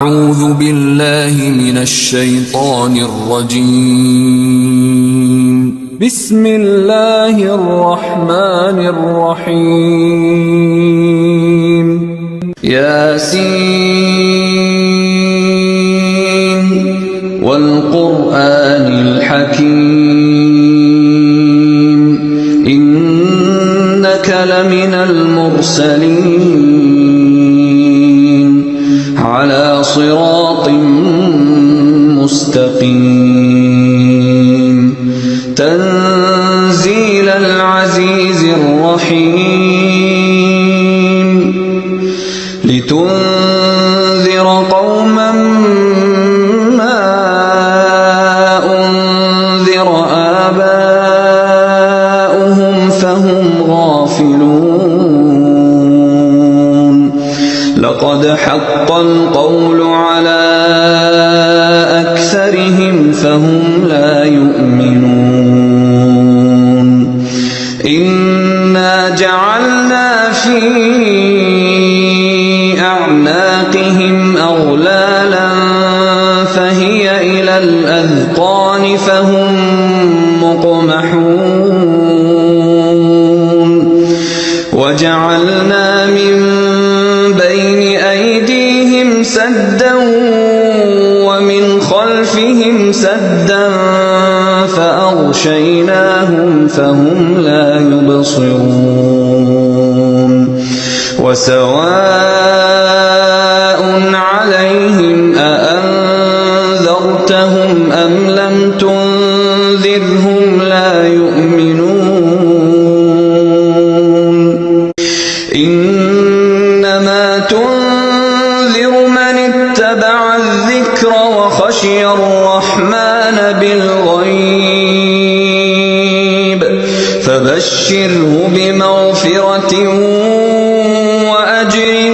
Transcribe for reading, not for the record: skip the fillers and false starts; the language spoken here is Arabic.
أعوذ بالله من الشيطان الرجيم. بسم الله الرحمن الرحيم. ياسين والقرآن الحكيم إنك لمن المرسلين على صراط مستقيم تنزيل العزيز الرحيم لتنذر قوما ما أنذر آباؤهم فهم غافلون لقد حق القول على أكثرهم فهم لا يؤمنون إنا جعلنا في أعناقهم أغلالا فهي إلى الأذقان فهم مقمحون وجعلنا من بين أيديهم سدا ومن خلفهم سدا فأغشيناهم فهم لا يبصرون وسواء عليهم أأنذرتهم أم لم تنذرهم لا يؤمنون إنما تنذر من اتبع الذكر وخشي الرحمن بالغيب فبشره بمغفرة وأجر